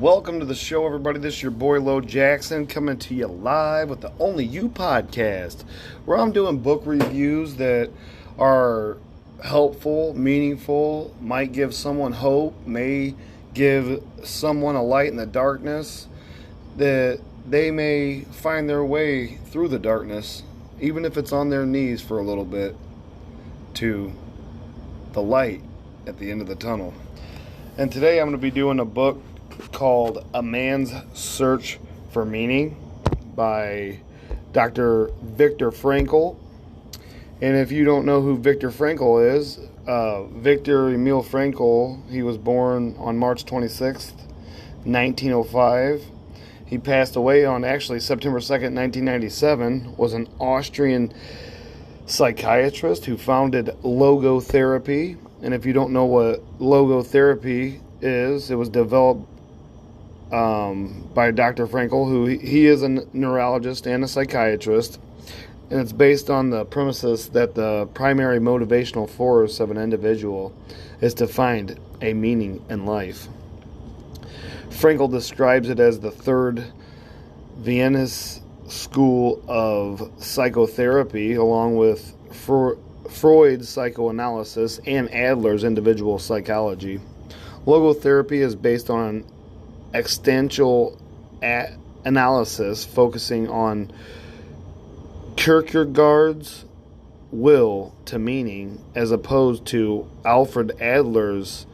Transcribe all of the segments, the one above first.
Welcome to the show, everybody. This is your boy, Lo Jackson, coming to you live with the Only You podcast, where I'm doing book reviews that are helpful, meaningful, might give someone hope, may give someone a light in the darkness, that they may find their way through the darkness, even if it's on their knees for a little bit, to the light at the end of the tunnel. And today I'm going to be doing a book called A Man's Search for Meaning by Dr. Viktor Frankl. And if you don't know who Viktor Frankl is, Viktor Emil Frankl, he was born on March 26th, 1905. He passed away on actually September 2nd, 1997, was an Austrian psychiatrist who founded logotherapy. And if you don't know what logotherapy is, it was developed by Dr. Frankl, who he is a neurologist and a psychiatrist. And it's based on the premises that the primary motivational force of an individual is to find a meaning in life. Frankl describes it as the third Viennese school of psychotherapy, along with Freud's psychoanalysis and Adler's individual psychology. Logotherapy is based on existential analysis, focusing on Kierkegaard's will to meaning, as opposed to Alfred Adler's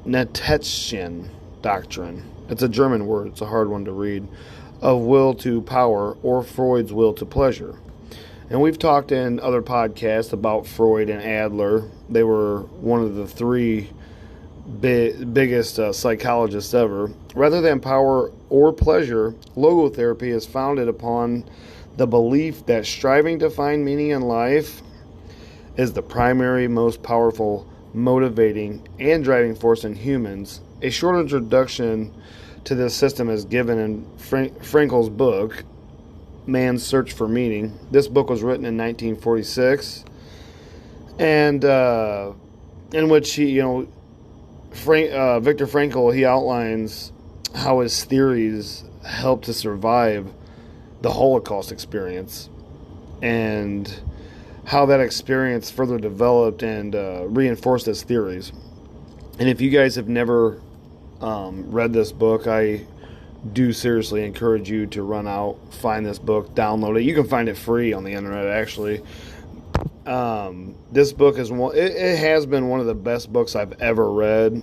Nietzschean doctrine. It's a German word, it's a hard one to read, of will to power, or Freud's will to pleasure. And we've talked in other podcasts about Freud and Adler. They were one of the three biggest psychologists ever. Rather than power or pleasure, logotherapy is founded upon the belief that striving to find meaning in life is the primary, most powerful, motivating, and driving force in humans. A short introduction to this system is given in Frankl's book, Man's Search for Meaning. This book was written in 1946, and in which Viktor Frankl, he outlines how his theories helped to survive the Holocaust experience, and how that experience further developed and reinforced his theories. And if you guys have never read this book, I do seriously encourage you to run out, find this book, download it. You can find it free on the internet, actually. This book is it has been one of the best books I've ever read.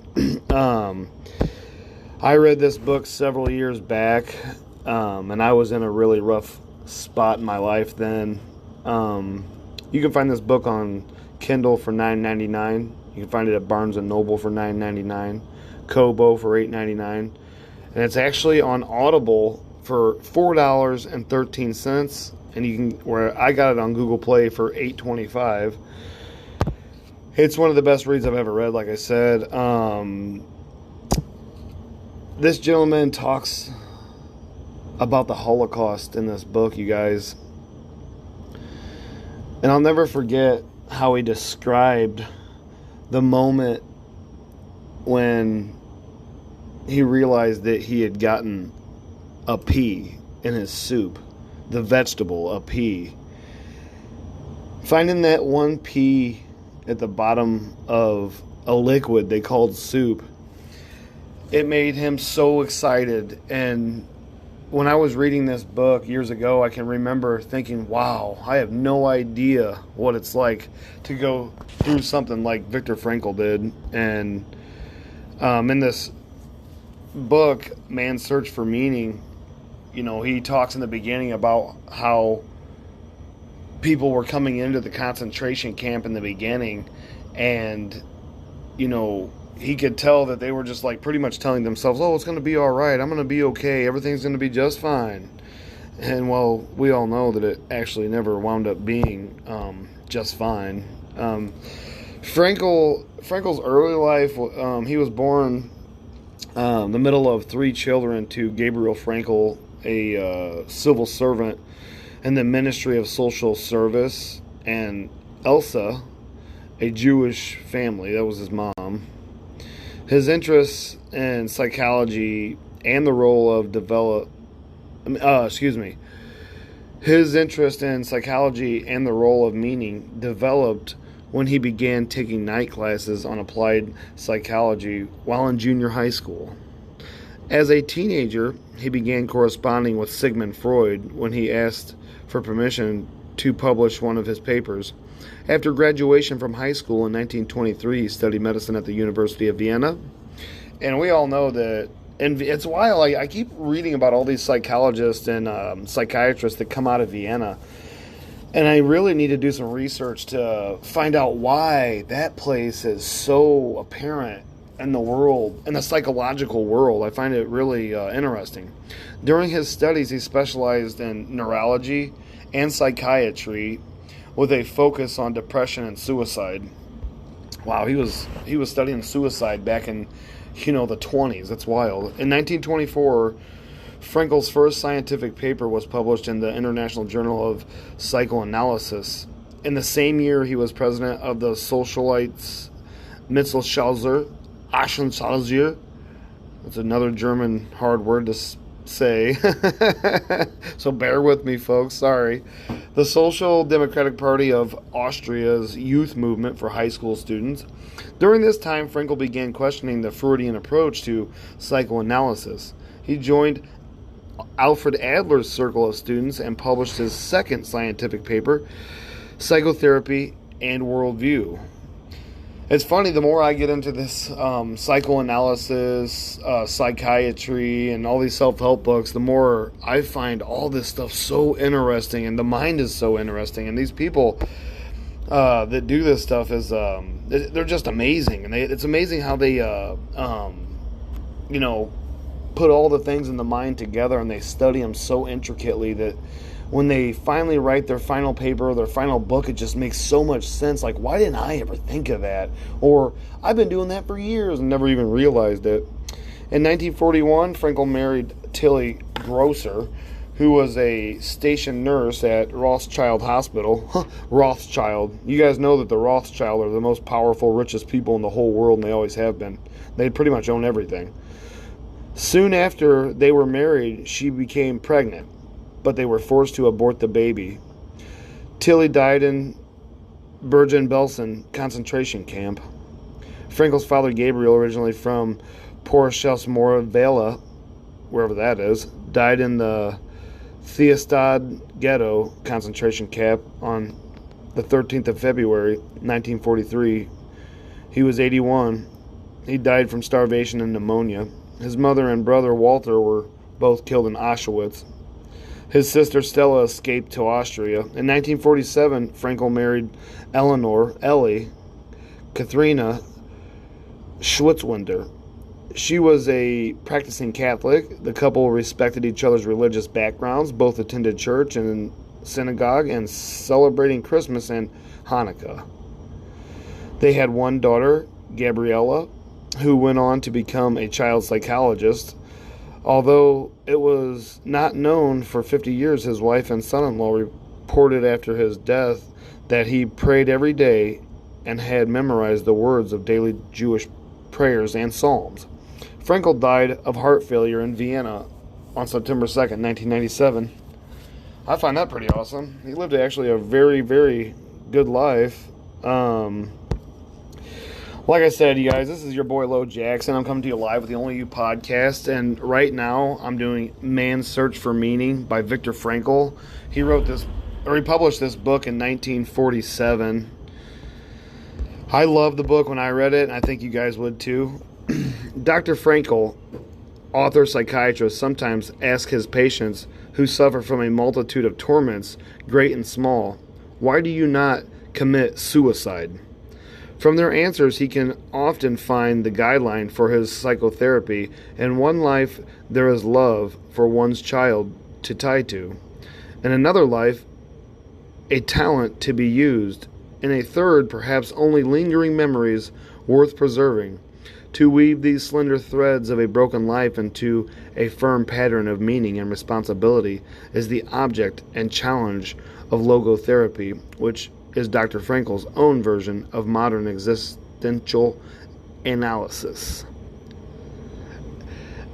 I read this book several years back, and I was in a really rough spot in my life then. You can find this book on Kindle for $9.99. You can find it at Barnes & Noble for $9.99, Kobo for $8.99. And it's actually on Audible for $4.13, and you can, where I got it on Google Play for $8.25. It's one of the best reads I've ever read, like I said. This gentleman talks about the Holocaust in this book, you guys. And I'll never forget how he described the moment when he realized that he had gotten a pea in his soup, the vegetable, a pea. Finding that one pea at the bottom of a liquid they called soup, it made him so excited. And when I was reading this book years ago, I can remember thinking, wow, I have no idea what it's like to go through something like Viktor Frankl did. And in this book, Man's Search for Meaning, he talks in the beginning about how people were coming into the concentration camp in the beginning, and he could tell that they were just like pretty much telling themselves, oh, it's going to be all right, I'm going to be okay, everything's going to be just fine. And well, we all know that it actually never wound up being just fine. Frankl's early life, he was born the middle of three children to Gabriel Frankl, a civil servant in the Ministry of Social Service, and Elsa, a Jewish family. That was his mom. His interests in psychology and the role of His interest in psychology and the role of meaning developed when he began taking night classes on applied psychology while in junior high school. As a teenager, he began corresponding with Sigmund Freud when he asked for permission to publish one of his papers. After graduation from high school in 1923, he studied medicine at the University of Vienna. And we all know that, and it's wild, I keep reading about all these psychologists and psychiatrists that come out of Vienna. And I really need to do some research to find out why that place is so apparent in the world, in the psychological world. I find it really interesting. During his studies, he specialized in neurology and psychiatry with a focus on depression and suicide. Wow, he was studying suicide back in, the 20s. That's wild. In 1924, Frankl's first scientific paper was published in the International Journal of Psychoanalysis. In the same year, he was president of the Socialites Aschensalzer. That's another German hard word to say. So bear with me, folks. Sorry. The Social Democratic Party of Austria's youth movement for high school students. During this time, Frankl began questioning the Freudian approach to psychoanalysis. He joined Alfred Adler's circle of students and published his second scientific paper, Psychotherapy and Worldview. It's funny, the more I get into this psychoanalysis, psychiatry, and all these self-help books, the more I find all this stuff so interesting, and the mind is so interesting, and these people that do this stuff is they're just amazing, and it's amazing how they put all the things in the mind together, and they study them so intricately that when they finally write their final paper or their final book, it just makes so much sense. Like, why didn't I ever think of that? Or, I've been doing that for years and never even realized it. In 1941, Frankl married Tilly Grosser, who was a station nurse at Rothschild Hospital. Rothschild. You guys know that the Rothschild are the most powerful, richest people in the whole world, and they always have been. They pretty much own everything. Soon after they were married, she became pregnant, but they were forced to abort the baby. Tilly died in Bergen-Belsen concentration camp. Frankl's father, Gabriel, originally from Porchelsmoor-Vela, wherever that is, died in the Theestad ghetto concentration camp on the 13th of February, 1943. He was 81. He died from starvation and pneumonia. His mother and brother, Walter, were both killed in Auschwitz. His sister Stella escaped to Austria. In 1947, Frankl married Ellie Katharina Schwitzwinder. She was a practicing Catholic. The couple respected each other's religious backgrounds, both attended church and synagogue, and celebrating Christmas and Hanukkah. They had one daughter, Gabriella, who went on to become a child psychologist. Although it was not known for 50 years, his wife and son-in-law reported after his death that he prayed every day and had memorized the words of daily Jewish prayers and psalms. Frankl died of heart failure in Vienna on September 2nd, 1997. I find that pretty awesome. He lived actually a very, very good life. Like I said, you guys, this is your boy Lo Jackson. I'm coming to you live with the Only You podcast, and right now I'm doing Man's Search for Meaning by Viktor Frankl. He published this book in 1947. I loved the book when I read it, and I think you guys would too. Dr. Frankl, author psychiatrist, sometimes asks his patients who suffer from a multitude of torments, great and small, why do you not commit suicide? From their answers, he can often find the guideline for his psychotherapy. In one life, there is love for one's child to tie to. In another life, a talent to be used. In a third, perhaps only lingering memories worth preserving. To weave these slender threads of a broken life into a firm pattern of meaning and responsibility is the object and challenge of logotherapy, which is Dr. Frankl's own version of modern existential analysis.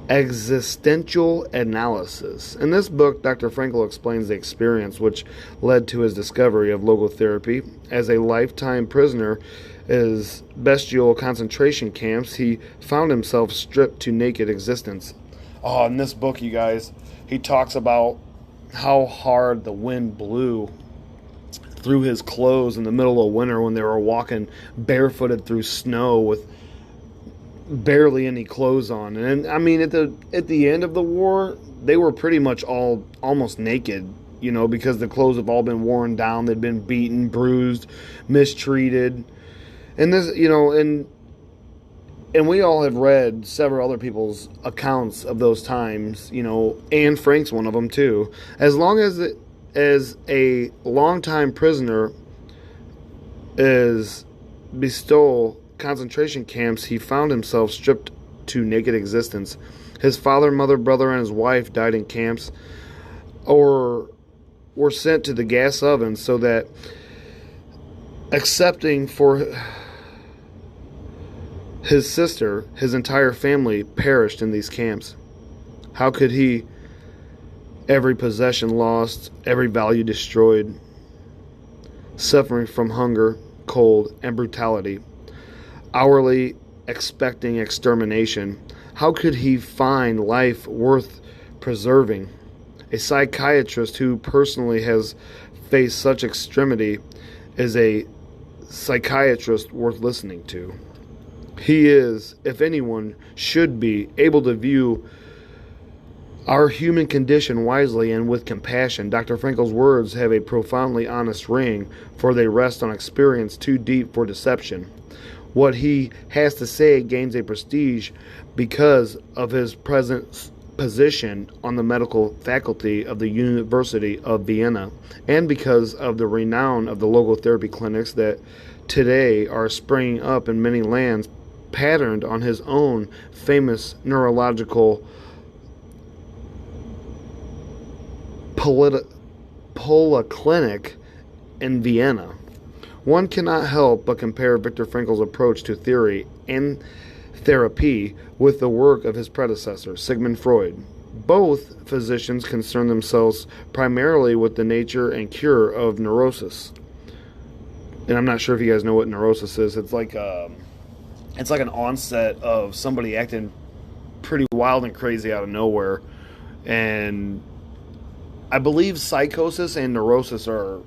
existential analysis. In this book, Dr. Frankl explains the experience which led to his discovery of logotherapy. As a lifetime prisoner in bestial concentration camps, he found himself stripped to naked existence. Oh, in this book, you guys, he talks about how hard the wind blew through his clothes in the middle of winter when they were walking barefooted through snow with barely any clothes on. And I mean, at the end of the war, they were pretty much all almost naked, because the clothes have all been worn down. They'd been beaten, bruised, mistreated. And this, and we all have read several other people's accounts of those times, Anne Frank's one of them too. As a longtime prisoner is bestowed concentration camps, he found himself stripped to naked existence. His father, mother, brother, and his wife died in camps or were sent to the gas ovens, so that excepting for his sister, his entire family perished in these camps. How could he? Every possession lost, every value destroyed, suffering from hunger, cold, and brutality, hourly expecting extermination. How could he find life worth preserving? A psychiatrist who personally has faced such extremity is a psychiatrist worth listening to. He is, if anyone should be, able to view our human condition wisely and with compassion. Dr. Frankl's words have a profoundly honest ring, for they rest on experience too deep for deception. What he has to say gains a prestige because of his present position on the medical faculty of the University of Vienna, and because of the renown of the logotherapy clinics that today are springing up in many lands, patterned on his own famous neurological polyclinic in Vienna. One cannot help but compare Viktor Frankl's approach to theory and therapy with the work of his predecessor, Sigmund Freud. Both physicians concern themselves primarily with the nature and cure of neurosis. And I'm not sure if you guys know what neurosis is. It's like an onset of somebody acting pretty wild and crazy out of nowhere. And I believe psychosis and neurosis are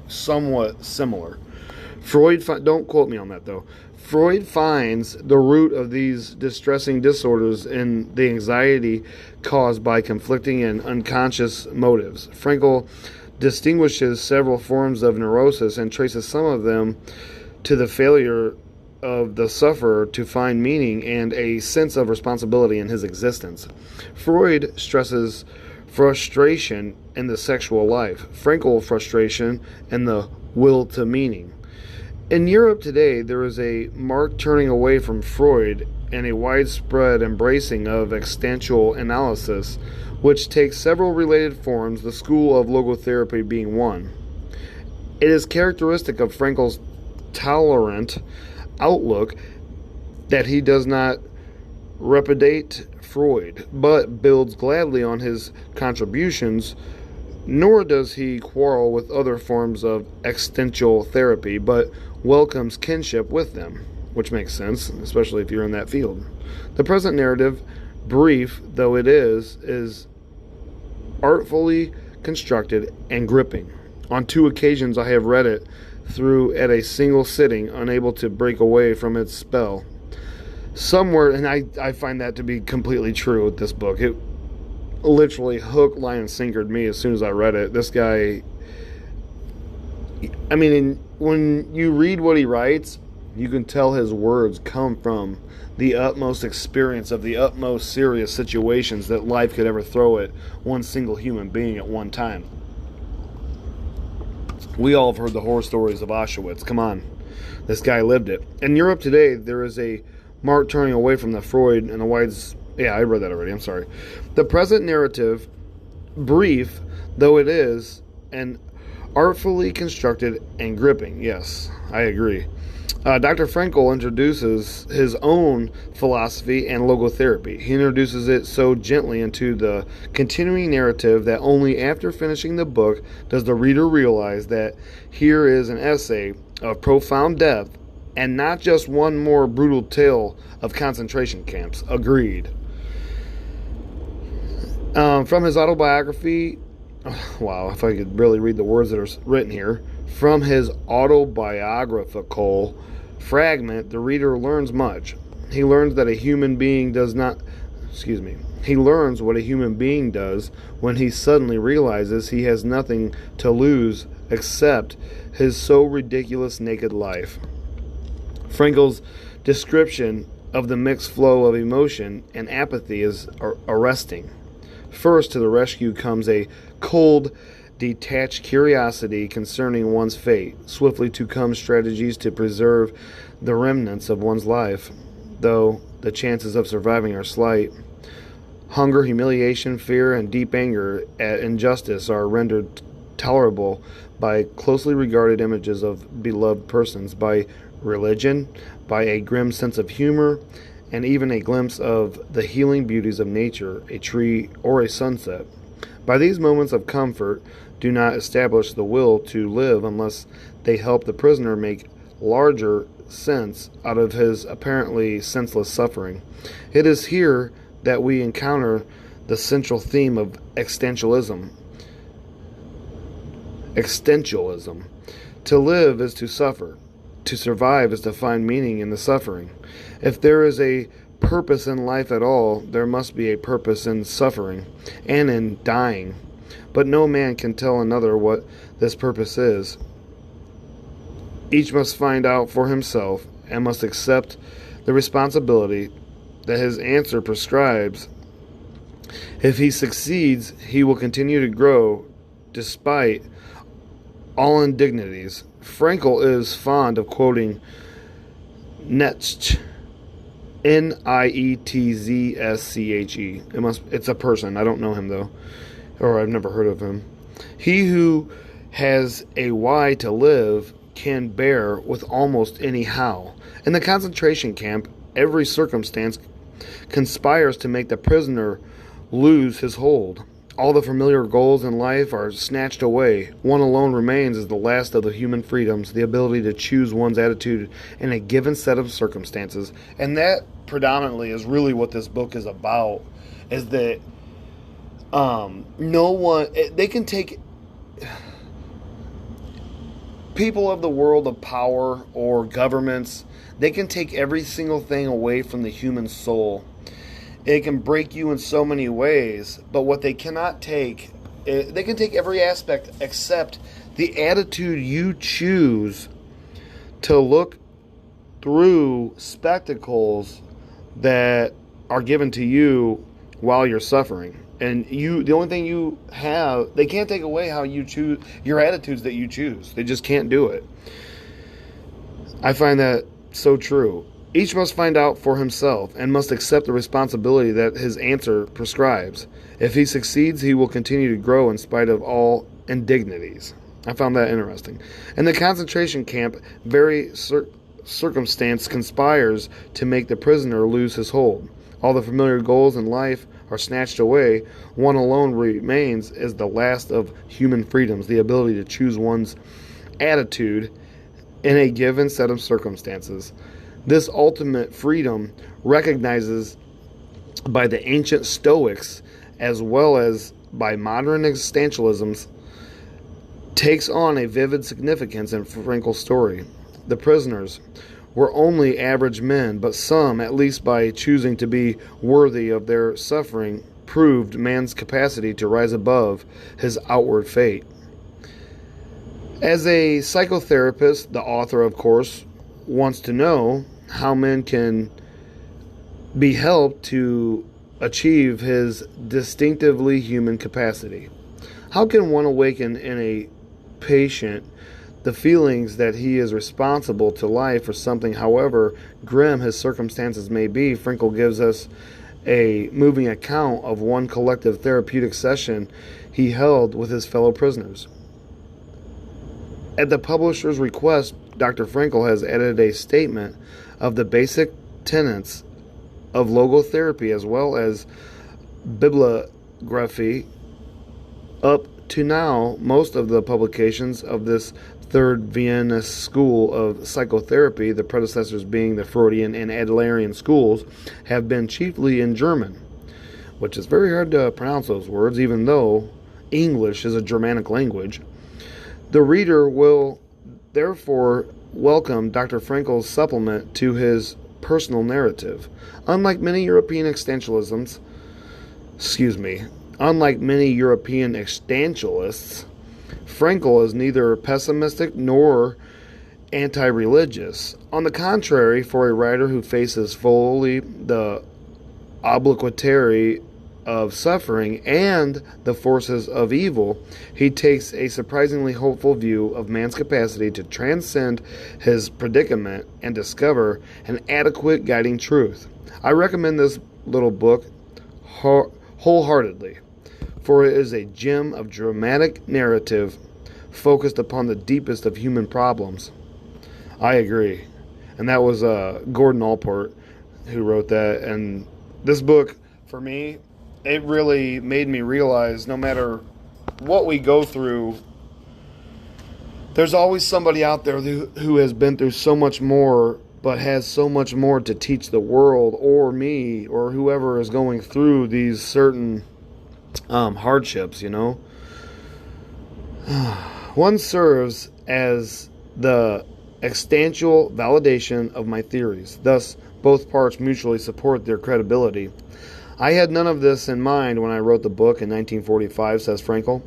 somewhat similar. Don't quote me on that though. Freud finds the root of these distressing disorders in the anxiety caused by conflicting and unconscious motives. Frankl distinguishes several forms of neurosis and traces some of them to the failure of the sufferer to find meaning and a sense of responsibility in his existence. Freud stresses frustration in the sexual life. Frankl, frustration and the will to meaning. In Europe today, there is a marked turning away from Freud and a widespread embracing of existential analysis, which takes several related forms, the school of logotherapy being one. It is characteristic of Frankl's tolerant outlook that he does not repudiate Freud, but builds gladly on his contributions, nor does he quarrel with other forms of existential therapy, but welcomes kinship with them, which makes sense, especially if you're in that field. The present narrative, brief though it is artfully constructed and gripping. On 2 occasions I have read it through at a single sitting, unable to break away from its spell. Somewhere, and I find that to be completely true with this book. It literally hook, line, and sinkered me as soon as I read it. This guy, I mean, when you read what he writes, you can tell his words come from the utmost experience of the utmost serious situations that life could ever throw at one single human being at one time. We all have heard the horror stories of Auschwitz. Come on. This guy lived it. In Europe today, there is a marked turning away from the Freud and the wides... Yeah, I read that already. I'm sorry. The present narrative, brief though it is, and artfully constructed and gripping. Yes, I agree. Dr. Frankl introduces his own philosophy and logotherapy. He introduces it so gently into the continuing narrative that only after finishing the book does the reader realize that here is an essay of profound depth and not just one more brutal tale of concentration camps. Agreed. From his autobiography, wow, if I could really read the words that are written here. From his autobiographical fragment, the reader learns much. He learns that a human being does not, he learns what a human being does when he suddenly realizes he has nothing to lose except his so ridiculous naked life. Frankl's description of the mixed flow of emotion and apathy is arresting. First to the rescue comes a cold, detached curiosity concerning one's fate. Swiftly to come strategies to preserve the remnants of one's life, though the chances of surviving are slight. Hunger, humiliation, fear, and deep anger at injustice are rendered tolerable by closely regarded images of beloved persons, by religion, by a grim sense of humor, and even a glimpse of the healing beauties of nature, a tree, or a sunset. By these moments of comfort do not establish the will to live unless they help the prisoner make larger sense out of his apparently senseless suffering. It is here that we encounter the central theme of existentialism. Existentialism. To live is to suffer. To survive is to find meaning in the suffering. If there is a purpose in life at all, there must be a purpose in suffering and in dying. But no man can tell another what this purpose is. Each must find out for himself and must accept the responsibility that his answer prescribes. If he succeeds, he will continue to grow despite all indignities. Frankl is fond of quoting Nietzsche, Nietzsche. It's a person. I don't know him though, or I've never heard of him. He who has a why to live can bear with almost any how. In the concentration camp, every circumstance conspires to make the prisoner lose his hold. All the familiar goals in life are snatched away. One alone remains as the last of the human freedoms, the ability to choose one's attitude in a given set of circumstances. And that predominantly is really what this book is about, is that they can take people of the world of power or governments, they can take every single thing away from the human soul. It can break you in so many ways, but what they cannot take, they can take every aspect except the attitude you choose to look through spectacles that are given to you while you're suffering. And the only thing you have, they can't take away how you choose, your attitudes that you choose. They just can't do it. I find that so true. Each must find out for himself and must accept the responsibility that his answer prescribes. If he succeeds, he will continue to grow in spite of all indignities. I found that interesting. In the concentration camp, very circumstance conspires to make the prisoner lose his hold. All the familiar goals in life are snatched away. One alone remains as the last of human freedoms, the ability to choose one's attitude in a given set of circumstances. This ultimate freedom, recognizes by the ancient Stoics as well as by modern existentialisms, takes on a vivid significance in Frankl's story. The prisoners were only average men, but some, at least by choosing to be worthy of their suffering, proved man's capacity to rise above his outward fate. As a psychotherapist, the author, of course, wants to know how men can be helped to achieve his distinctively human capacity. How can one awaken in a patient the feelings that he is responsible to life for something, however grim his circumstances may be? Frankl gives us a moving account of one collective therapeutic session he held with his fellow prisoners. At the publisher's request, Dr. Frankl has added a statement of the basic tenets of logotherapy as well as bibliography. Up to now, most of the publications of this third Vienna school of psychotherapy, the predecessors being the Freudian and Adlerian schools, have been chiefly in German, which is very hard to pronounce those words, even though English is a Germanic language. The reader will therefore welcome Dr. Frankl's supplement to his personal narrative. Unlike many European existentialists, Frankl is neither pessimistic nor anti-religious. On the contrary, for a writer who faces fully the obloquy of suffering and the forces of evil, he takes a surprisingly hopeful view of man's capacity to transcend his predicament and discover an adequate guiding truth. I recommend this little book wholeheartedly, for it is a gem of dramatic narrative focused upon the deepest of human problems. I agree. And that was Gordon Allport who wrote that. And this book, for me, it really made me realize no matter what we go through, there's always somebody out there who has been through so much more, but has so much more to teach the world or me or whoever is going through these certain hardships, you know. One serves as the exstantial validation of my theories. Thus, both parts mutually support their credibility. I had none of this in mind when I wrote the book in 1945, says Frankl,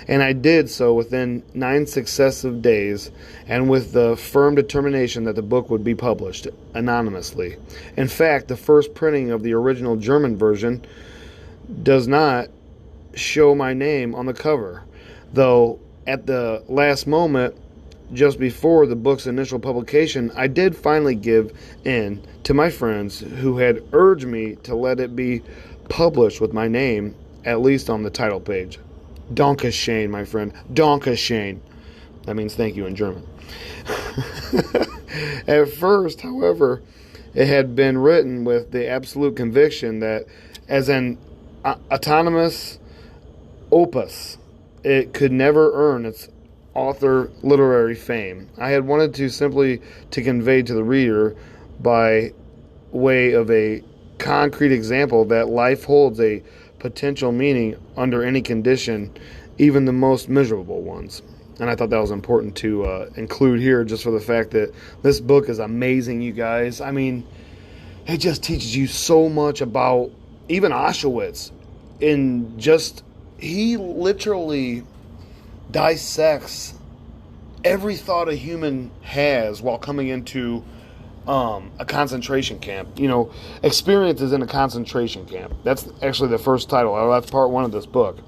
and I did so within 9 successive days and with the firm determination that the book would be published anonymously. In fact, the first printing of the original German version does not show my name on the cover, though at the last moment, just before the book's initial publication, I did finally give in to my friends who had urged me to let it be published with my name, at least on the title page. Dankeschön, my friend. Dankeschön. That means thank you in German. At first, however, it had been written with the absolute conviction that as an autonomous opus, it could never earn its author literary fame. I had wanted to simply to convey to the reader by way of a concrete example that life holds a potential meaning under any condition, even the most miserable ones. And I thought that was important to include here, just for the fact that this book is amazing, you guys. I mean, it just teaches you so much about even Auschwitz. He literally dissects every thought a human has while coming into a concentration camp. You know, experiences in a concentration camp. That's actually the first title. That's part 1 of this book.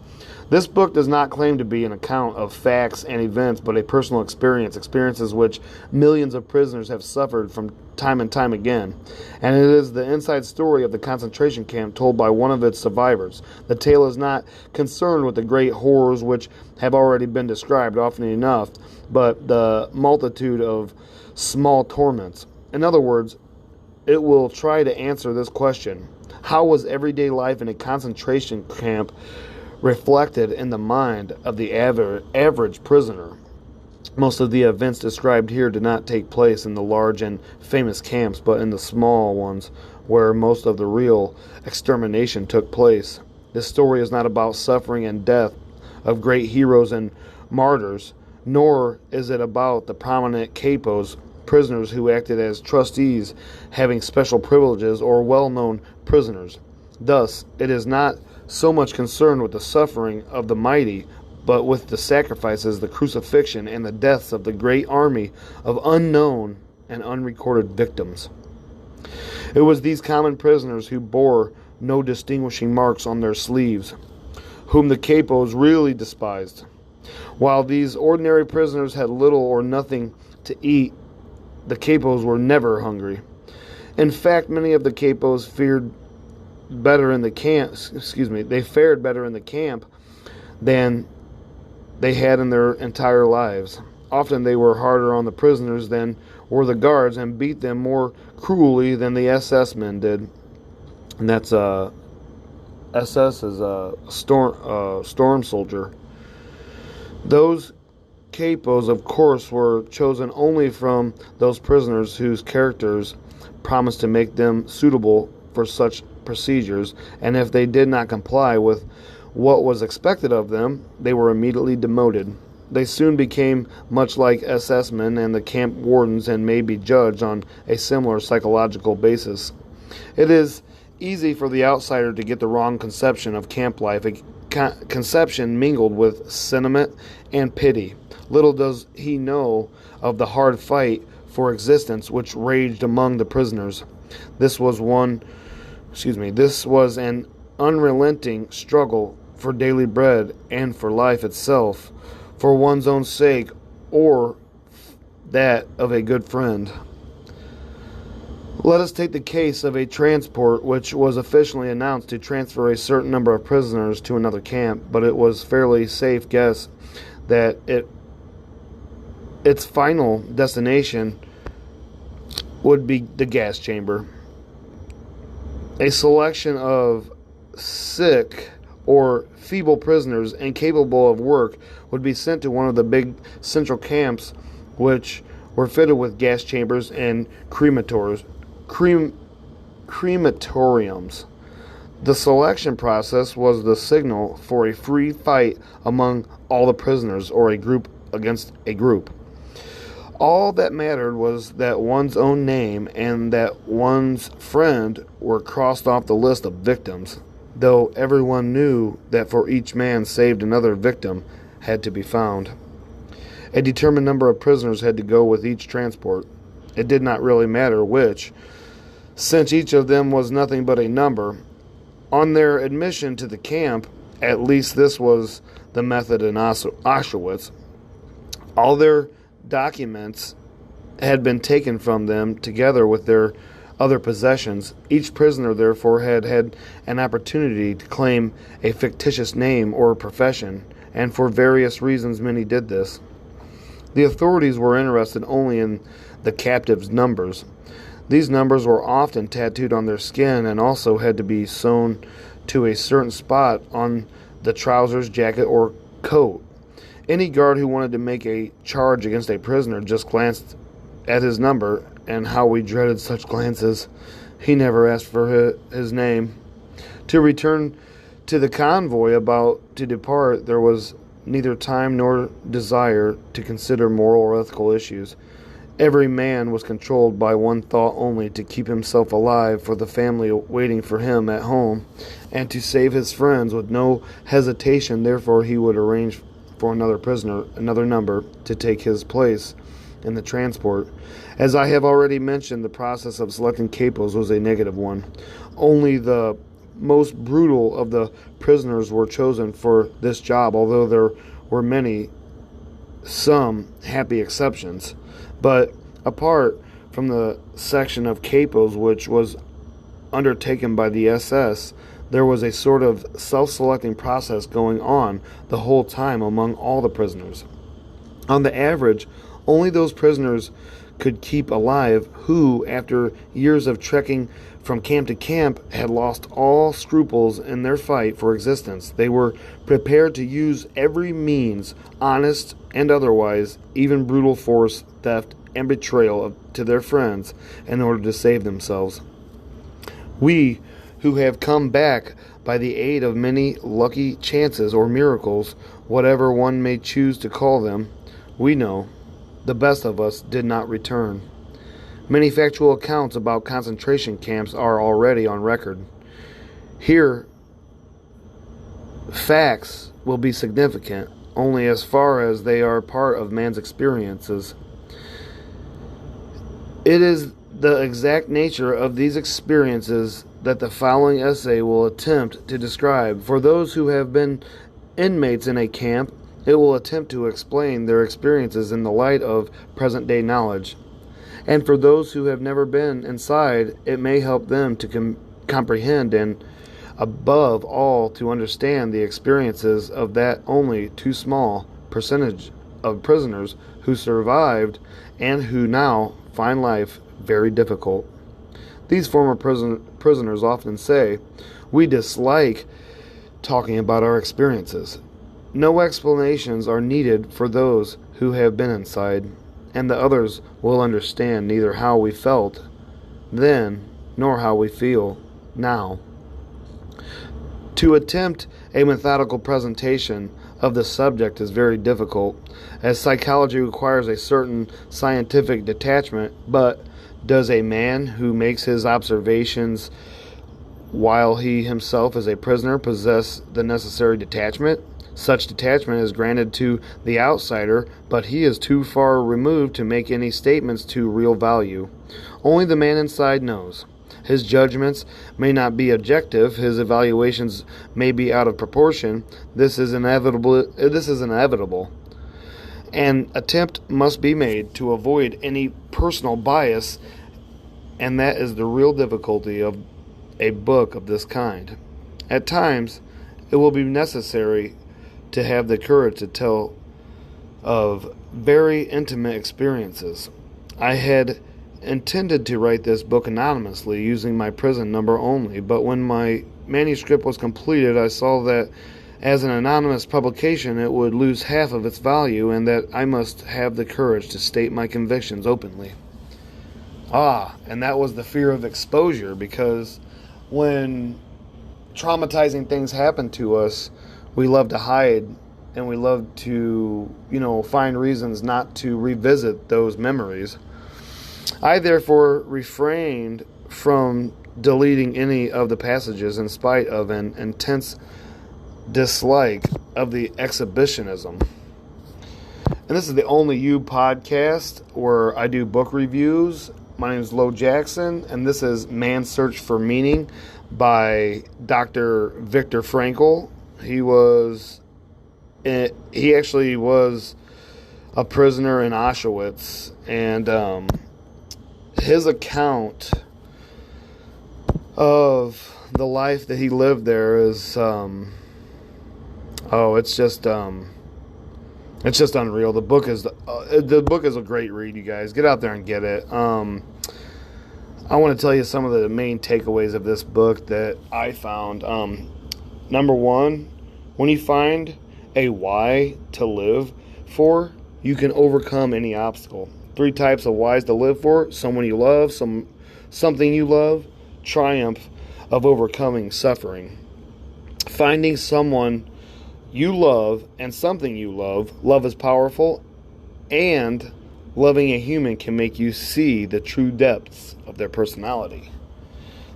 This book does not claim to be an account of facts and events, but a personal experiences which millions of prisoners have suffered from time and time again. And it is the inside story of the concentration camp told by one of its survivors. The tale is not concerned with the great horrors which have already been described often enough, but the multitude of small torments. In other words, it will try to answer this question: how was everyday life in a concentration camp reflected in the mind of the average prisoner? Most of the events described here did not take place in the large and famous camps, but in the small ones where most of the real extermination took place. This story is not about suffering and death of great heroes and martyrs, nor is it about the prominent capos, prisoners who acted as trustees having special privileges, or well-known prisoners. Thus, it is not so much concerned with the suffering of the mighty, but with the sacrifices, the crucifixion, and the deaths of the great army of unknown and unrecorded victims. It was these common prisoners who bore no distinguishing marks on their sleeves, whom the capos really despised. While these ordinary prisoners had little or nothing to eat, the capos were never hungry. In fact, many of the capos fared better in the camp than they had in their entire lives. Often they were harder on the prisoners than were the guards and beat them more cruelly than the SS men did. And that's SS is a storm soldier. Those capos, of course, were chosen only from those prisoners whose characters promised to make them suitable for such procedures, and if they did not comply with what was expected of them, they were immediately demoted. They soon became much like SS men and the camp wardens and may be judged on a similar psychological basis. It is easy for the outsider to get the wrong conception of camp life, a conception mingled with sentiment and pity. Little does he know of the hard fight for existence which raged among the prisoners. This was an unrelenting struggle for daily bread and for life itself, for one's own sake or that of a good friend. Let us take the case of a transport which was officially announced to transfer a certain number of prisoners to another camp, but it was fairly safe guess that its final destination would be the gas chamber. A selection of sick or feeble prisoners incapable of work would be sent to one of the big central camps, which were fitted with gas chambers and crematoriums. The selection process was the signal for a free fight among all the prisoners, or a group against a group. All that mattered was that one's own name and that one's friend were crossed off the list of victims, though everyone knew that for each man saved another victim had to be found. A determined number of prisoners had to go with each transport. It did not really matter which, since each of them was nothing but a number. On their admission to the camp, at least this was the method in Auschwitz, all their documents had been taken from them together with their other possessions. Each prisoner, therefore, had an opportunity to claim a fictitious name or profession, and for various reasons many did this. The authorities were interested only in the captives' numbers. These numbers were often tattooed on their skin and also had to be sewn to a certain spot on the trousers, jacket, or coat. Any guard who wanted to make a charge against a prisoner just glanced at his number, and how we dreaded such glances. He never asked for his name. To return to the convoy about to depart, there was neither time nor desire to consider moral or ethical issues. Every man was controlled by one thought only: to keep himself alive for the family waiting for him at home, and to save his friends. With no hesitation, therefore, he would arrange for another prisoner, another number, to take his place in the transport. As I have already mentioned, the process of selecting capos was a negative one. Only the most brutal of the prisoners were chosen for this job, although there were some happy exceptions. But apart from the section of capos which was undertaken by the SS, there was a sort of self-selecting process going on the whole time among all the prisoners. On the average, only those prisoners could keep alive who, after years of trekking from camp to camp, had lost all scruples in their fight for existence. They were prepared to use every means, honest and otherwise, even brutal force, theft, and betrayal to their friends, in order to save themselves. We, who have come back by the aid of many lucky chances or miracles, whatever one may choose to call them, we know the best of us did not return. Many factual accounts about concentration camps are already on record. Here, facts will be significant only as far as they are part of man's experiences. It is the exact nature of these experiences that the following essay will attempt to describe. For those who have been inmates in a camp, it will attempt to explain their experiences in the light of present-day knowledge. And for those who have never been inside, it may help them to comprehend and, above all, to understand the experiences of that only too small percentage of prisoners who survived and who now find life very difficult. These former prisoners often say, "We dislike talking about our experiences. No explanations are needed for those who have been inside, and the others will understand neither how we felt then nor how we feel now." To attempt a methodical presentation of the subject is very difficult, as psychology requires a certain scientific detachment, but does a man who makes his observations while he himself is a prisoner possess the necessary detachment? Such detachment is granted to the outsider, but he is too far removed to make any statements to real value. Only the man inside knows. His judgments may not be objective. His evaluations may be out of proportion. This is inevitable. An attempt must be made to avoid any personal bias, and that is the real difficulty of a book of this kind. At times, it will be necessary to have the courage to tell of very intimate experiences. I had intended to write this book anonymously, using my prison number only, but when my manuscript was completed, I saw that as an anonymous publication it would lose half of its value, and that I must have the courage to state my convictions openly. And that was the fear of exposure, because when traumatizing things happen to us, we love to hide, and we love to, find reasons not to revisit those memories. I therefore refrained from deleting any of the passages in spite of an intense dislike of the exhibitionism. And this is the Only You podcast, where I do book reviews. My name is Lo Jackson, and this is Man's Search for Meaning by Dr. Viktor Frankl. He actually was a prisoner in Auschwitz, and his account of the life that he lived there is it's just unreal. The book is a great read, you guys. Get out there and get it. I want to tell you some of the main takeaways of this book that I found. Number one, when you find a why to live for, you can overcome any obstacle. 3 types of whys to live for: someone you love, something you love, triumph of overcoming suffering. Finding someone you love and something you love. Love is powerful, and loving a human can make you see the true depths of their personality.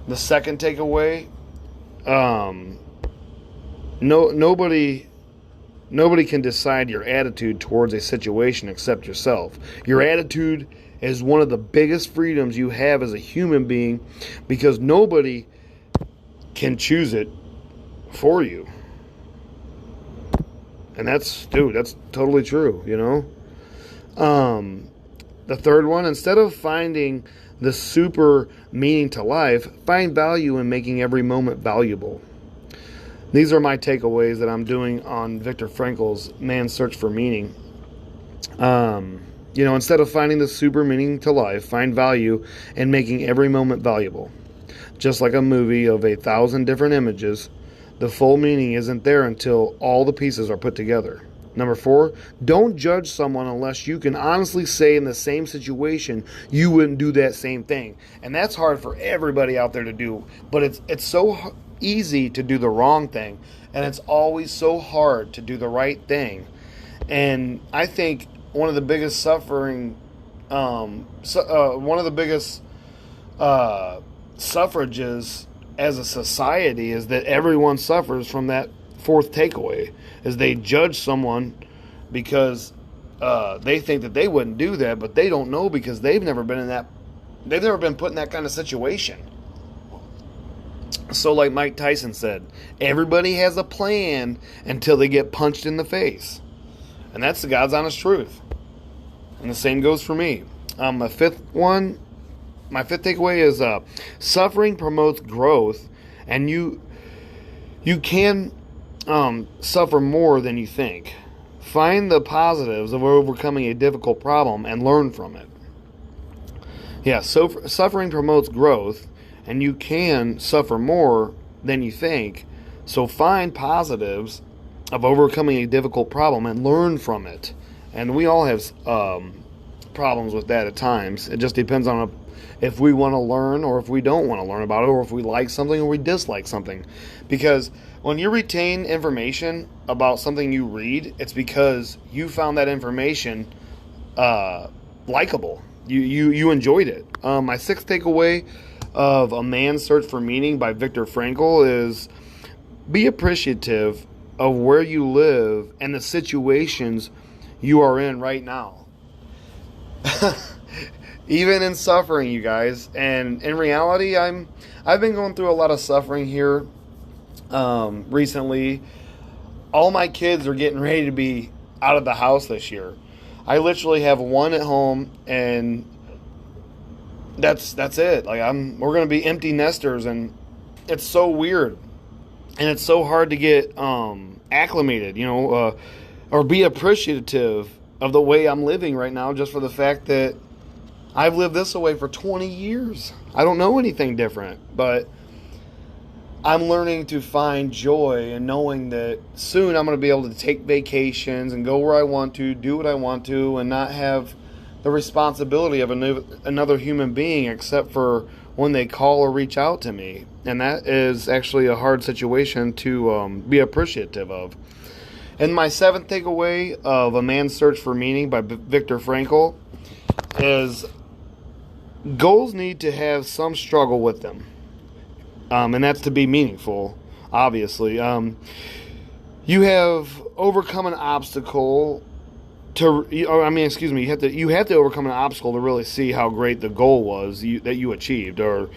The second takeaway, nobody can decide your attitude towards a situation except yourself. Your attitude is one of the biggest freedoms you have as a human being, because nobody can choose it for you. And that's totally true, The third one, instead of finding the super meaning to life, find value in making every moment valuable. These are my takeaways that I'm doing on Viktor Frankl's Man's Search for Meaning. Instead of finding the super meaning to life, find value in making every moment valuable. Just like a movie of 1,000 different images, the full meaning isn't there until all the pieces are put together. Number 4, don't judge someone unless you can honestly say in the same situation you wouldn't do that same thing. And that's hard for everybody out there to do, but it's so easy to do the wrong thing, and it's always so hard to do the right thing. And I think one of the biggest suffrages as a society is that everyone suffers from that fourth takeaway, is they judge someone because they think that they wouldn't do that, but they don't know because they've never been put in that kind of situation. So like Mike Tyson said, everybody has a plan until they get punched in the face. And that's the God's honest truth. And the same goes for me. My fifth takeaway is suffering promotes growth, and you can suffer more than you think. Find the positives of overcoming a difficult problem and learn from it. Yeah, so suffering promotes growth, and you can suffer more than you think. So find positives of overcoming a difficult problem and learn from it. And we all have problems with that at times. It just depends on if we want to learn or if we don't want to learn about it, or if we like something or we dislike something. Because when you retain information about something you read, it's because you found that information likable. You enjoyed it. My sixth takeaway of A Man's Search for Meaning by Viktor Frankl is be appreciative of where you live and the situations you are in right now. Even in suffering, you guys. And in reality, I've been going through a lot of suffering here recently. All my kids are getting ready to be out of the house this year. I literally have one at home, and that's it. Like we're gonna be empty nesters, and it's so weird, and it's so hard to get acclimated, or be appreciative of the way I'm living right now, just for the fact that I've lived this way for 20 years. I don't know anything different, but I'm learning to find joy in knowing that soon I'm going to be able to take vacations and go where I want to, do what I want to, and not have the responsibility of another human being except for when they call or reach out to me. And that is actually a hard situation to be appreciative of. And my seventh takeaway of A Man's Search for Meaning by Viktor Frankl is goals need to have some struggle with them. And that's to be meaningful, obviously. You have overcome an obstacle you have to overcome an obstacle to really see how great the goal was that you achieved. Or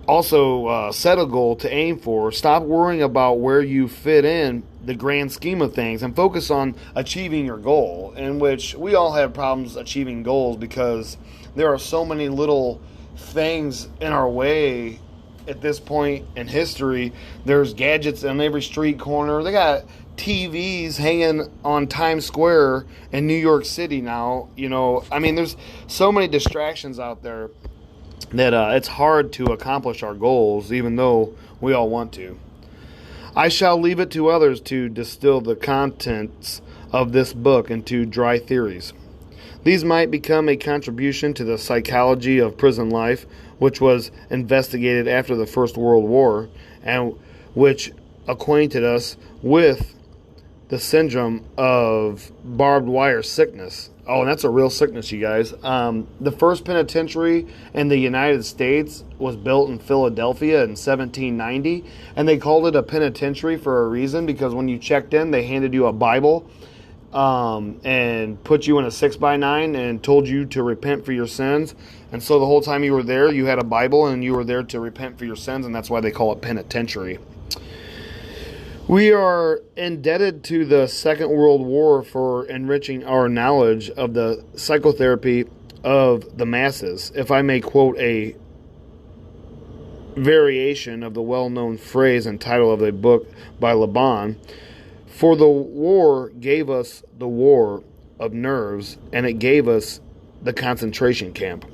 also set a goal to aim for. Stop worrying about where you fit in the grand scheme of things and focus on achieving your goal, in which we all have problems achieving goals because there are so many little things in our way. At this point in history, there's gadgets on every street corner. They got TVs hanging on Times Square in New York City now. There's so many distractions out there that it's hard to accomplish our goals, even though we all want to. I shall leave it to others to distill the contents of this book into dry theories. These might become a contribution to the psychology of prison life, which was investigated after the First World War, and which acquainted us with the syndrome of barbed wire sickness. Oh, and that's a real sickness, you guys. The first penitentiary in the United States was built in Philadelphia in 1790, and they called it a penitentiary for a reason, because when you checked in, they handed you a Bible and put you in a 6x9 and told you to repent for your sins. And so the whole time you were there, you had a Bible and you were there to repent for your sins, and that's why they call it penitentiary. We are indebted to the Second World War for enriching our knowledge of the psychotherapy of the masses. If I may quote a variation of the well-known phrase and title of a book by Laban, for the war gave us the war of nerves, and it gave us the concentration camp.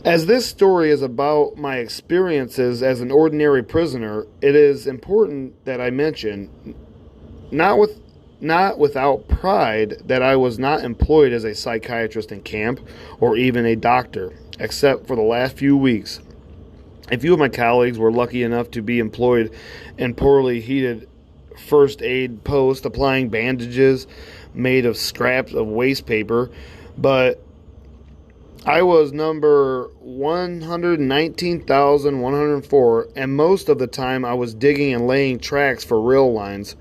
As this story is about my experiences as an ordinary prisoner, it is important that I mention, not without pride, that I was not employed as a psychiatrist in camp or even a doctor, except for the last few weeks. A few of my colleagues were lucky enough to be employed in poorly heated first aid posts, applying bandages made of scraps of waste paper, but I was number 119,104, and most of the time I was digging and laying tracks for rail lines.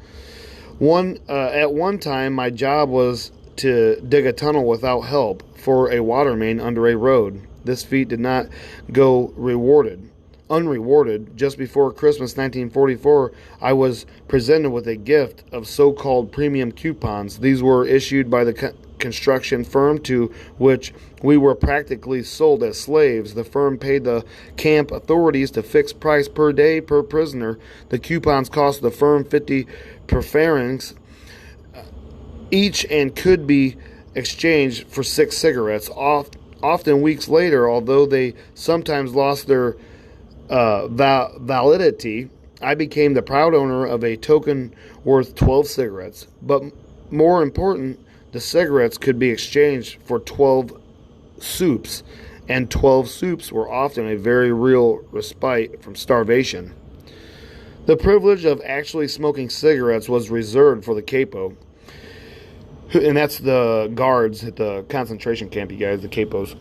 At one time, my job was to dig a tunnel without help for a water main under a road. This feat did not go unrewarded. Just before Christmas 1944, I was presented with a gift of so-called premium coupons. These were issued by the construction firm to which we were practically sold as slaves. The firm paid the camp authorities a fixed price per day per prisoner. The coupons cost the firm 50 preferings. each and could be exchanged for 6 cigarettes. Often weeks later, although they sometimes lost their validity, I became the proud owner of a token worth 12 cigarettes. But more important, the cigarettes could be exchanged for 12 soups, and 12 soups were often a very real respite from starvation. The privilege of actually smoking cigarettes was reserved for the capo, and that's the guards at the concentration camp, you guys, the capos,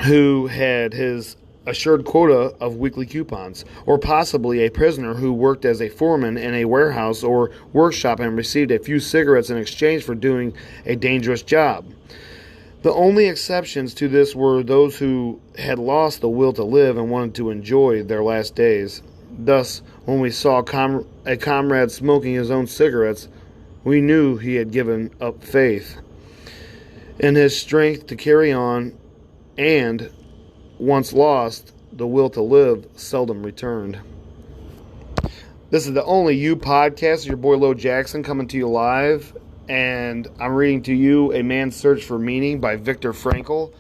who had his assured quota of weekly coupons, or possibly a prisoner who worked as a foreman in a warehouse or workshop and received a few cigarettes in exchange for doing a dangerous job. The only exceptions to this were those who had lost the will to live and wanted to enjoy their last days. Thus, when we saw a comrade smoking his own cigarettes, we knew he had given up faith in his strength to carry on, and once lost, the will to live seldom returned. This is the Only You podcast. Your boy Lo Jackson coming to you live, and I'm reading to you A Man's Search for Meaning by Viktor Frankl,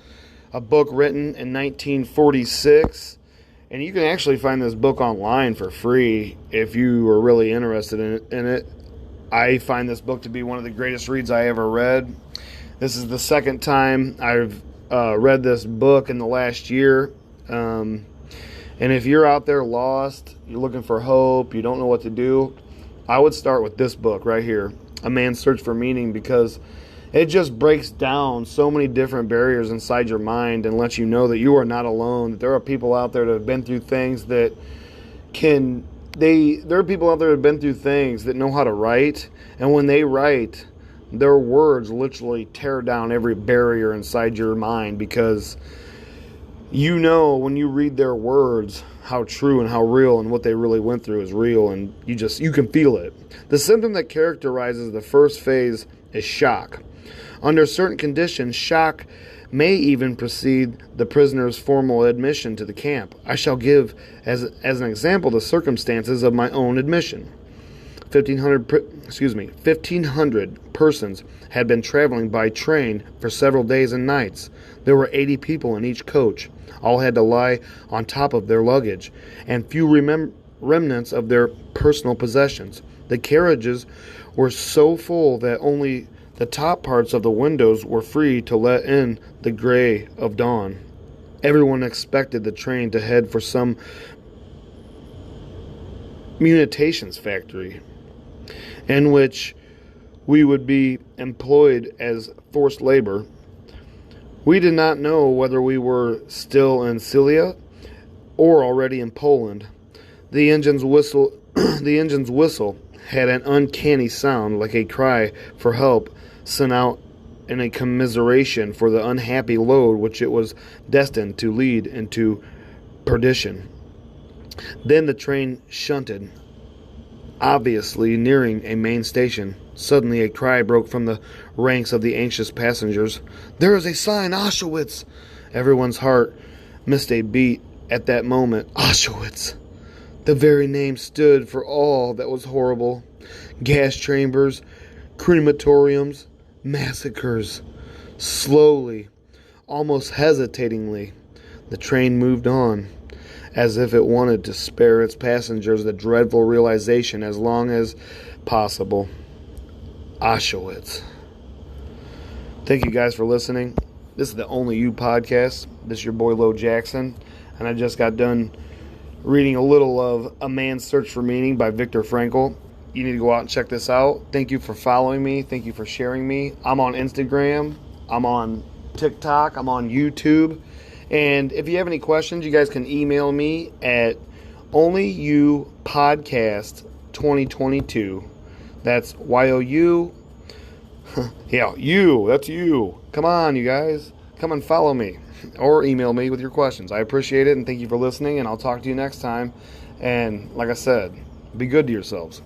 a book written in 1946. And you can actually find this book online for free if you are really interested in it. I find this book to be one of the greatest reads I ever read. This is the second time I've read this book in the last year. And if you're out there lost, you're looking for hope, you don't know what to do, I would start with this book right here, A Man's Search for Meaning, because it just breaks down so many different barriers inside your mind and lets you know that you are not alone, that there are people out there that have been through things that there are people out there that have been through things that know how to write, and when they write, their words literally tear down every barrier inside your mind, because you know when you read their words how true and how real and what they really went through is real, and you can feel it. The symptom that characterizes the first phase is shock. Under certain conditions, shock may even precede the prisoner's formal admission to the camp. I shall give as an example the circumstances of my own admission. 1,500 persons had been traveling by train for several days and nights. There were 80 people in each coach. All had to lie on top of their luggage, and few remnants of their personal possessions. The carriages were so full that only the top parts of the windows were free to let in the gray of dawn. Everyone expected the train to head for some munitions factory, in which we would be employed as forced labor. We did not know whether we were still in Silesia or already in Poland. The engine's whistle had an uncanny sound, like a cry for help sent out in a commiseration for the unhappy load which it was destined to lead into perdition. Then the train shunted, obviously nearing a main station. Suddenly a cry broke from the ranks of the anxious passengers. "There is a sign, Auschwitz!" Everyone's heart missed a beat at that moment. Auschwitz! The very name stood for all that was horrible. Gas chambers, crematoriums, massacres. Slowly, almost hesitatingly, the train moved on, as if it wanted to spare its passengers the dreadful realization as long as possible. Auschwitz. Thank you guys for listening. This is the Only You podcast. This is your boy Lo Jackson, and I just got done reading a little of A Man's Search for Meaning by Viktor Frankl. You need to go out and check this out. Thank you for following me. Thank you for sharing me. I'm on Instagram. I'm on TikTok. I'm on YouTube. And if you have any questions, you guys can email me at onlyyoupodcast2022. That's YOU. Yeah, you. That's you. Come on, you guys. Come and follow me. Or email me with your questions. I appreciate it, and thank you for listening, and I'll talk to you next time. And like I said, be good to yourselves.